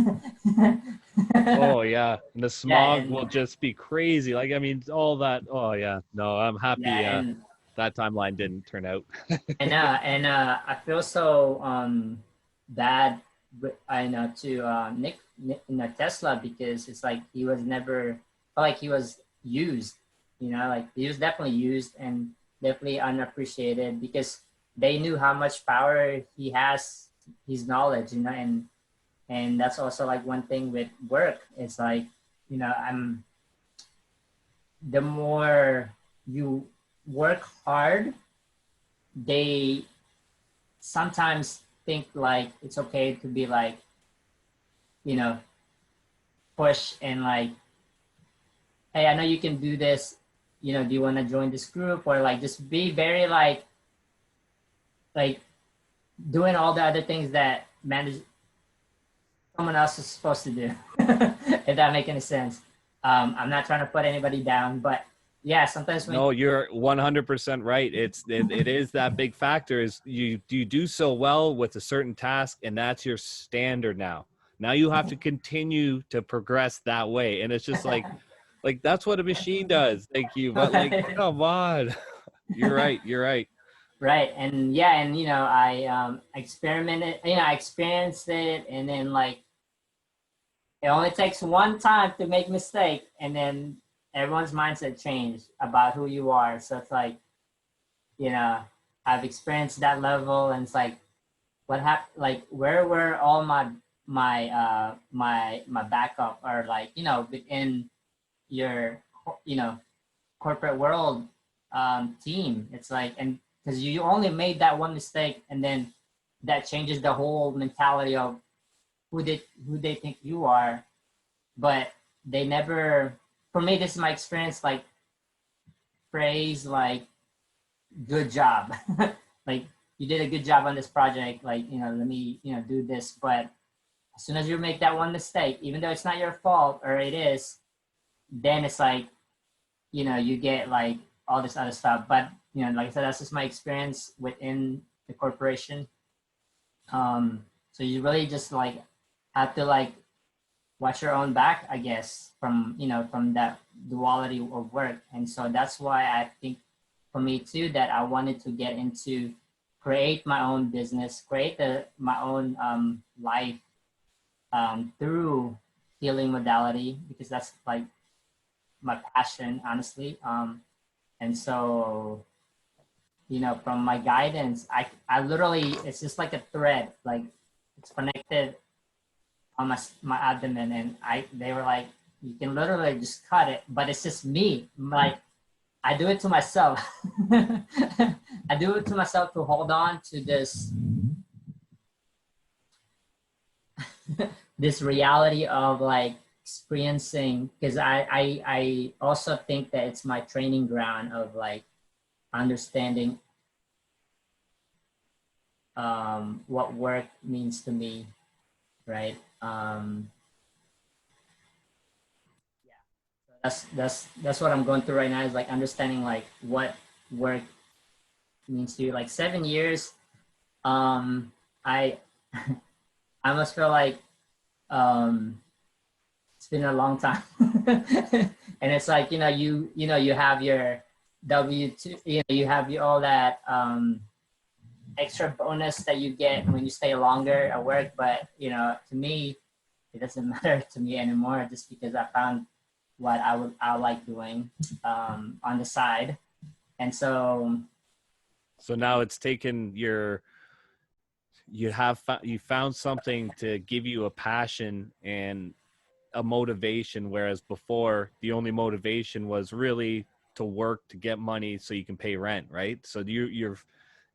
Oh yeah, and the Yeah, smog and will just be crazy. Like I mean, all that. Oh yeah, no, I'm yeah, happy. That timeline didn't turn out. I feel so bad I know to Tesla, because it's like he was never, like he was used, like he was definitely used and definitely unappreciated, because they knew how much power he has, his knowledge, and that's also like one thing with work. It's like, I'm the more you work hard, they sometimes think like it's okay to be like, you know, push and like, hey, I know you can do this. Do you want to join this group? Or like just be very like doing all the other things that someone else is supposed to do. If that make any sense. I'm not trying to put anybody down, but yeah, sometimes when No, you're 100% right. It is that big factor is you do so well with a certain task, and that's your standard now. Now you have to continue to progress that way, and it's just like that's what a machine does. Thank you, but like come on, you're right. You're right. right, and yeah, and I experimented, I experienced it, and then like it only takes one time to make mistake, and then everyone's mindset changed about who you are. So it's like, you know, I've experienced that level, and it's like, what happened? Like, where were all my backup, or like, within your, you know, corporate world team? It's like, and because you only made that one mistake, and then that changes the whole mentality of who they think you are. But they never, for me, this is my experience, like praise like good job. Like you did a good job on this project, like, you know, let me, you know, do this. But as soon as you make that one mistake, even though it's not your fault, or it is, then it's like, you know, you get like all this other stuff. But, you know, like I said, that's just my experience within the corporation. So you really just like have to like watch your own back, I guess, from, you know, from that duality of work. And so that's why I think for me too, that I wanted to get into create my own business, create my own life through healing modality, because that's like my passion, honestly. And so, you know, from my guidance, I literally, it's just like a thread, like it's connected on my abdomen, and they were like, you can literally just cut it, but it's just me. Like I do it to myself. I do it to myself to hold on to this this reality of like experiencing, because I also think that it's my training ground of like understanding what work means to me, right? That's what I'm going through right now, is like understanding like what work means to you. Like 7 years, I I must feel like it's been a long time. And it's like, you know, you have your W-2, you know, you have all that extra bonus that you get when you stay longer at work. But, you know, to me, it doesn't matter to me anymore, just because I found what I like doing on the side. And so now it's taken you found something to give you a passion and a motivation, whereas before the only motivation was really to work to get money so you can pay rent, right? So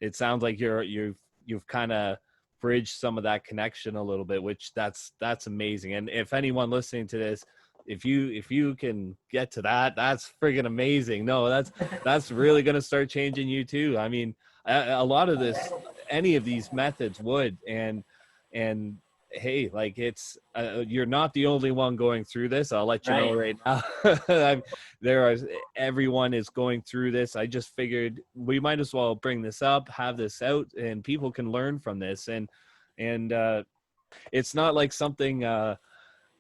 it sounds like you've kind of bridged some of that connection a little bit, which that's amazing. And if anyone listening to this, if you can get to that, that's friggin' amazing. No, that's really going to start changing you too. I mean, a lot of this, any of these methods would, and hey, like it's you're not the only one going through this. I'll let you know right now. Everyone is going through this. I just figured we might as well bring this up, have this out, and people can learn from this. And it's not like something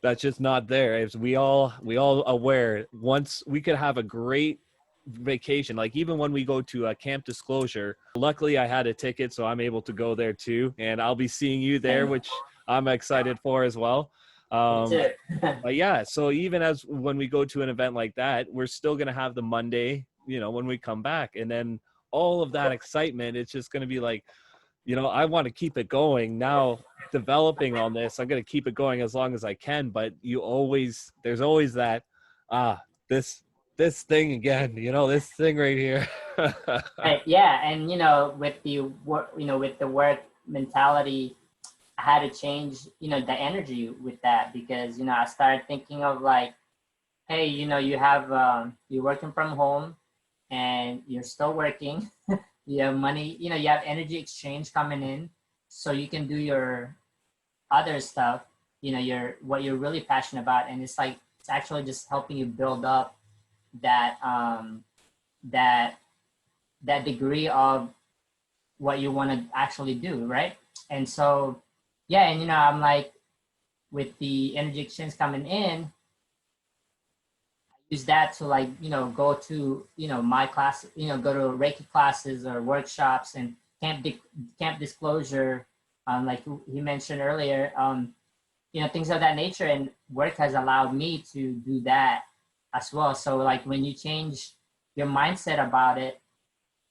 that's just not there. As we all aware, once we could have a great vacation, like even when we go to Camp Disclosure, luckily I had a ticket, so I'm able to go there too, and I'll be seeing you there, which I'm excited for as well. But yeah, so even as when we go to an event like that, we're still going to have the Monday, you know, when we come back, and then all of that excitement, it's just going to be like, you know, I want to keep it going now. Developing on this, I'm going to keep it going as long as I can, but there's always that this thing again, you know, this thing right here. Right, yeah. And, you know, with the work, you know, with the work mentality, I had to change, you know, the energy with that, because, you know, I started thinking of like, hey, you know, you're working from home and you're still working. You have money, you know, you have energy exchange coming in, so you can do your other stuff, you know, what you're really passionate about. And it's like, it's actually just helping you build up that that degree of what you want to actually do, right? And so, yeah, and, you know, I'm like, with the energy exchange coming in, use that to, like, you know, go to, you know, my class, you know, go to Reiki classes or workshops, and camp Disclosure, like he mentioned earlier, you know, things of that nature. And work has allowed me to do that as well. So like when you change your mindset about it,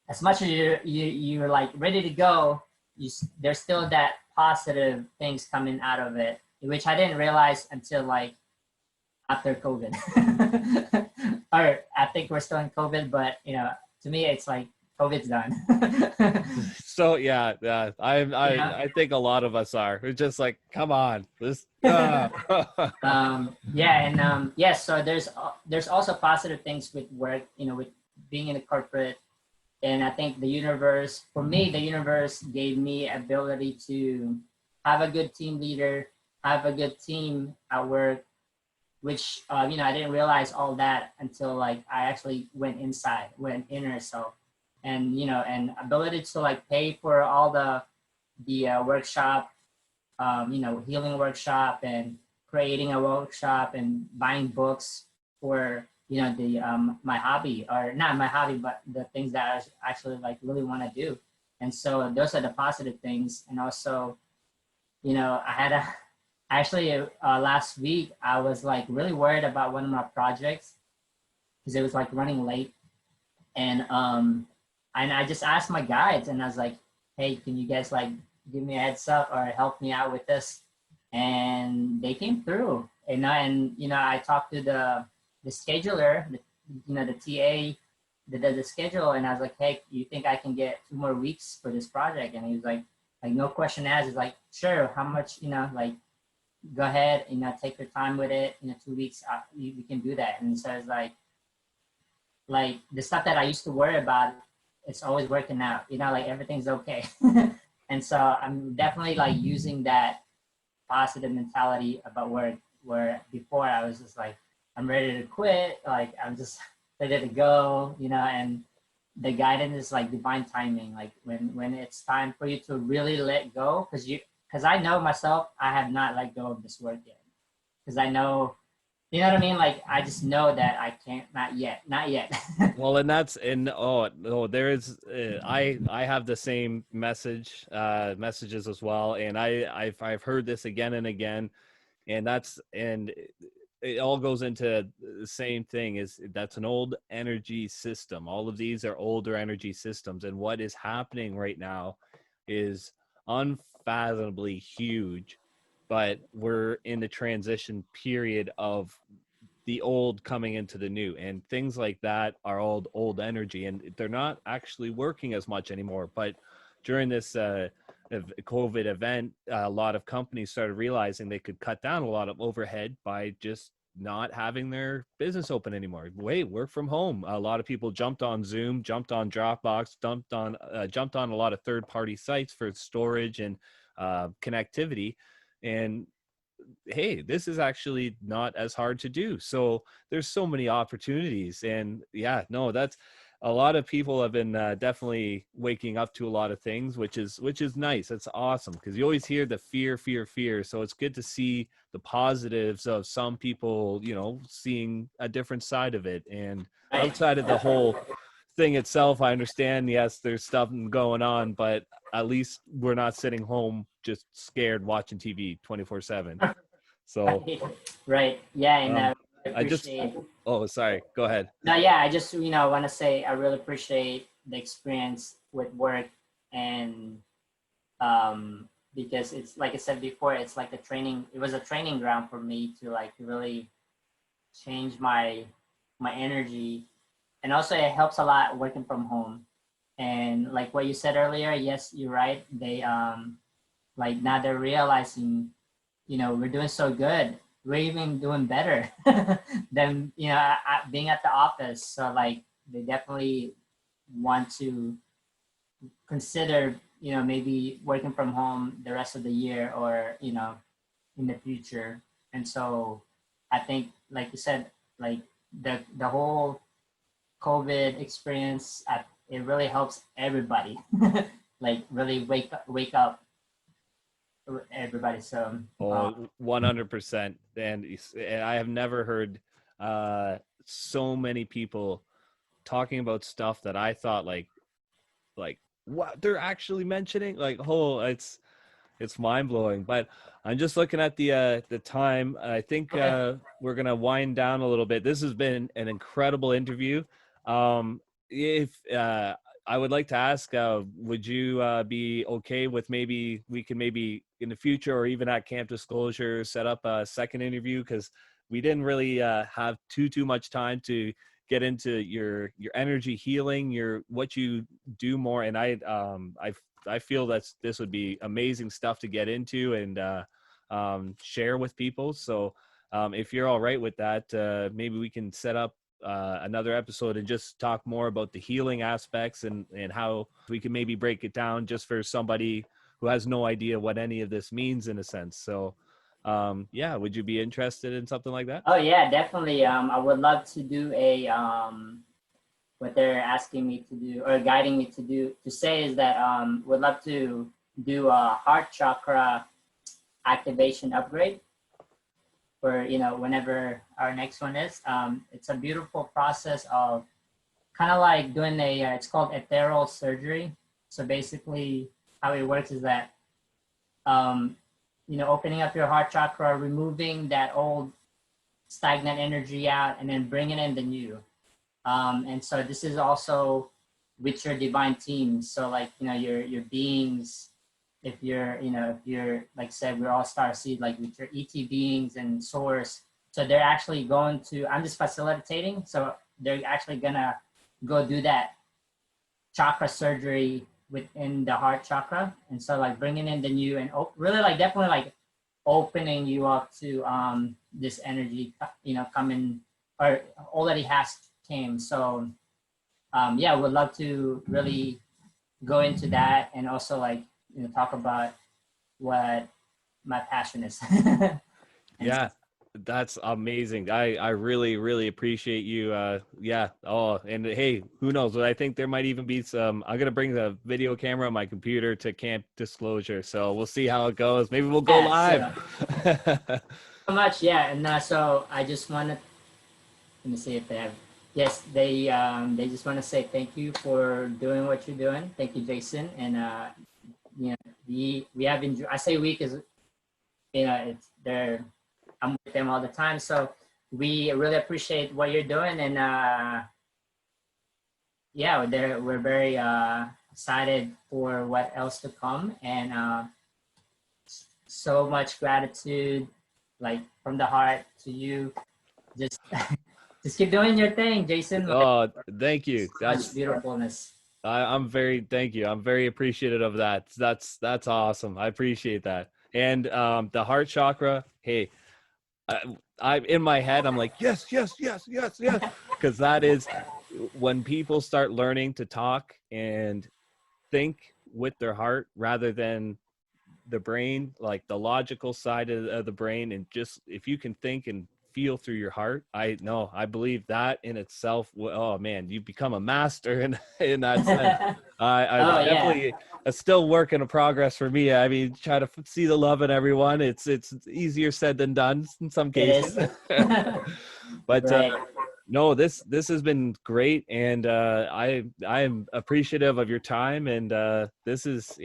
as much as you're like ready to go, there's still that positive things coming out of it, which I didn't realize until like after COVID. Or I think we're still in COVID, but, you know, to me it's like COVID's done. So yeah, I think a lot of us are. We're just like, come on, this. Yeah, and yeah. So there's also positive things with work, you know, with being in a corporate. And I think the universe, for me, the universe gave me ability to have a good team leader, have a good team at work, which, you know, I didn't realize all that until like I actually went inside, went inner self. And, you know, and ability to like pay for all the workshop, you know, healing workshop and creating a workshop and buying books for, you know, the my hobby, or not my hobby, but the things that I actually like really want to do. And so those are the positive things. And also, you know, I had a actually last week I was like really worried about one of my projects because it was like running late, and I just asked my guides and I was like, hey, can you guys like give me a heads up or help me out with this? And they came through. And you know, I talked to the scheduler, you know, the TA that does the schedule, and I was like, hey, you think I can get 2 more weeks for this project? And he was like no question asked. He's like, sure, how much, you know, like go ahead, you know, take your time with it, you know, 2 weeks, we can do that. And so it's like the stuff that I used to worry about, it's always working out, you know, like everything's okay. And so I'm definitely like using that positive mentality about work, where before I was just like, I'm ready to quit, like I'm just ready to go, you know. And the guidance is like divine timing, like when it's time for you to really let go, because I know myself, I have not let go of this work yet, because I know, you know what I mean, like I just know that I can't, not yet. Well, and that's and oh no, there is I have the same messages as well, and I've heard this again and again, and it all goes into the same thing. Is that's an old energy system. All of these are older energy systems, and what is happening right now is unfathomably huge, but we're in the transition period of the old coming into the new, and things like that are old energy, and they're not actually working as much anymore. But during this COVID event, a lot of companies started realizing they could cut down a lot of overhead by just not having their business open anymore. Work from home. A lot of people jumped on Zoom, jumped on Dropbox, jumped on a lot of third-party sites for storage and connectivity. And hey, this is actually not as hard to do. So there's so many opportunities. And yeah, no, that's a lot of people have been definitely waking up to a lot of things, which is nice. It's awesome, because you always hear the fear. So it's good to see the positives of some people, you know, seeing a different side of it. And outside of the whole thing itself, I understand, yes, there's stuff going on, but at least we're not sitting home just scared watching TV 24/7. So Right, yeah. And I I just appreciate, oh, sorry, go ahead. no, yeah, I just, you know, want to say I really appreciate the experience with work. And because it's like I said before, it's like it was a training ground for me to like really change my energy. And also it helps a lot working from home. And like what you said earlier, yes, you're right, they like now they're realizing, you know, we're doing so good, we're even doing better than, you know, being at the office. So like they definitely want to consider, you know, maybe working from home the rest of the year, or, you know, in the future. And so I think, like you said, like the whole COVID experience, it really helps everybody, like really wake up everybody. So Oh, 100%. And I have never heard so many people talking about stuff that I thought like what they're actually mentioning. Like, oh, it's mind blowing. But I'm just looking at the time. I think we're gonna wind down a little bit. This has been an incredible interview. If I would like to ask, would you be okay with maybe we can maybe in the future or even at Camp Disclosure set up a second interview, because we didn't really have too much time to get into your energy healing, your what you do more, and I feel that this would be amazing stuff to get into and share with people. So if you're all right with that, maybe we can set up another episode and just talk more about the healing aspects and how we can maybe break it down just for somebody who has no idea what any of this means in a sense. So yeah, would you be interested in something like that? Oh yeah, definitely. I would love to do a what they're asking me to do or guiding me to say is that would love to do a heart chakra activation upgrade for, you know, whenever our next one is. It's a beautiful process of kind of like doing it's called ethereal surgery. So basically how it works is that, you know, opening up your heart chakra, removing that old stagnant energy out, and then bringing in the new. And so this is also with your divine team. So like, you know, your beings, if you're, you know, if you're, like said, we're all star seed, like with your ET beings and source. So they're actually going to, I'm just facilitating. So they're actually gonna go do that chakra surgery within the heart chakra. And so like bringing in the new and really like definitely like opening you up to this energy, you know, coming or already has came. So yeah, would love to really go into that and also like, you know, talk about what my passion is. Yeah, that's amazing. I really appreciate you. Yeah. Oh, and hey, who knows? I think there might even be some. I'm gonna bring the video camera on my computer to Camp Disclosure, so we'll see how it goes. Maybe we'll go live. So much, yeah. And so I just want to let me see if they have. Yes, they just want to say thank you for doing what you're doing. Thank you, Jason. And you know, we have enjoyed. I say we because, you know, it's they're I'm with them all the time. So we really appreciate what you're doing, and yeah, we're very excited for what else to come, and so much gratitude, like from the heart to you. Just just keep doing your thing, Jason. Like, Oh, thank you. so much beautifulness. I'm very thank you. I'm very appreciative of that. That's awesome. I appreciate that. And the heart chakra, hey, I in my head I'm like yes because that is when people start learning to talk and think with their heart rather than the brain, like the logical side of the brain, and just if you can think and feel through your heart, I believe that in itself, oh man, you become a master in that sense. I Oh definitely yeah, a still work in progress for me. I mean, try to see the love in everyone. It's easier said than done in some it is. cases. But Right. no, this has been great, and I am appreciative of your time, and this has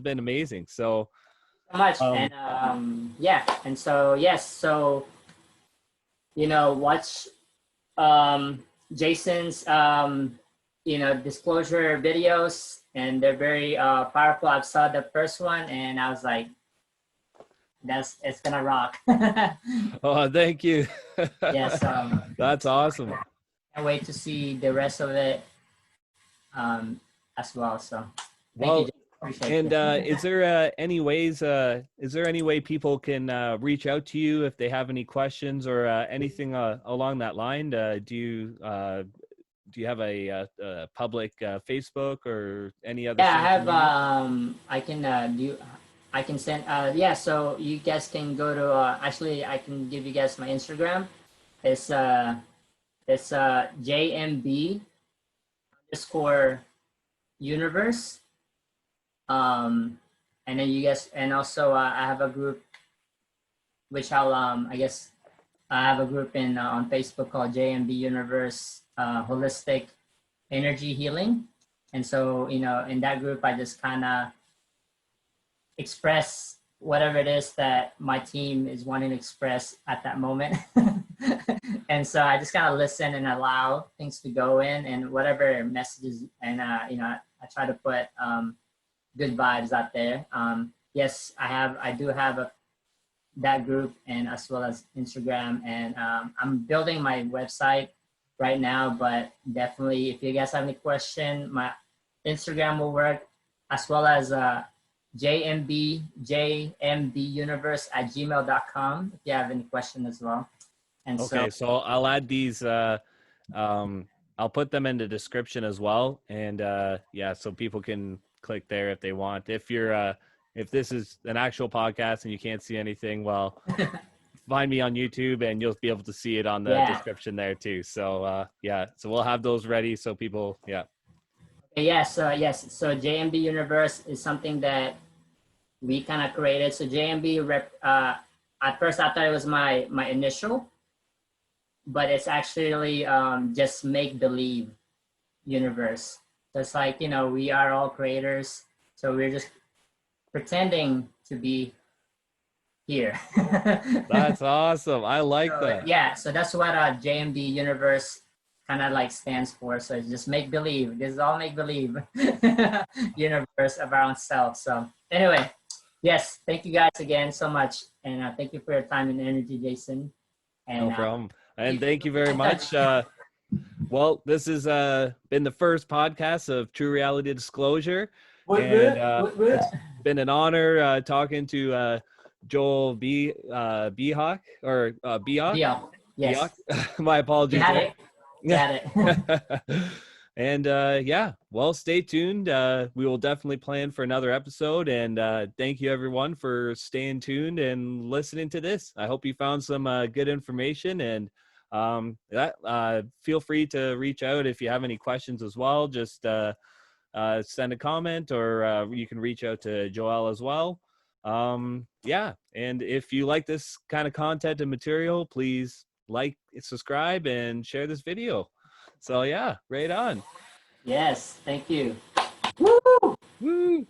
been amazing. So So much, um, and yeah, and so yes, so you know, watch Jason's you know, disclosure videos, and they're very powerful. I saw the first one, and I was like, it's gonna rock. oh, thank you. Yes, That's awesome. can't wait to see the rest of it as well. So thank you, Well, Jason. Appreciate and you. is there any way people can reach out to you if they have any questions or anything along that line? Do you have a public Facebook or any other Yeah, I social have media? I can send yeah, so you guys can go to actually I can give you guys my Instagram. It's JMB underscore universe. And then you guys, and also I have a group which I'll I guess I have a group in on Facebook called JMB Universe Holistic Energy Healing. And so, you know, in that group I just kind of express whatever it is that my team is wanting to express at that moment. And so I just kind of listen and allow things to go in and whatever messages, and you know, I try to put good vibes out there. Yes, I do have that group, and as well as Instagram, and I'm building my website right now, but definitely if you guys have any question, my Instagram will work, as well as jmbuniverse@gmail.com if you have any question as well. And Okay, so I'll add these. I'll put them in the description as well, and yeah, so people can click there if they want. If this is an actual podcast and you can't see anything, well, find me on YouTube and you'll be able to see it on the description there too. So yeah, so we'll have those ready so people, yeah. Yes, so JMB Universe is something that we kind of created. So JMB at first I thought it was my initial, but it's actually just make believe universe. Just like, you know, we are all creators, so we're just pretending to be here. That's awesome. I like that. Yeah, so that's what JMB Universe kind of like stands for. So it's just make believe. This is all make believe universe of our own self. So anyway, yes, thank you guys again so much, and thank you for your time and energy, Jason. And, no problem. And thank you very much. Well, this has been the first podcast of True Reality Disclosure, and it's been an honor talking to Joal Bioc or Bioc. Yes. Bioc. My apologies. Got it. And yeah, well, stay tuned. We will definitely plan for another episode. And thank you, everyone, for staying tuned and listening to this. I hope you found some good information. And feel free to reach out if you have any questions as well. Just send a comment, or you can reach out to Joel as well. Yeah, and if you like this kind of content and material, please like, subscribe, and share this video. So yeah, right on. Yes, thank you. Woo!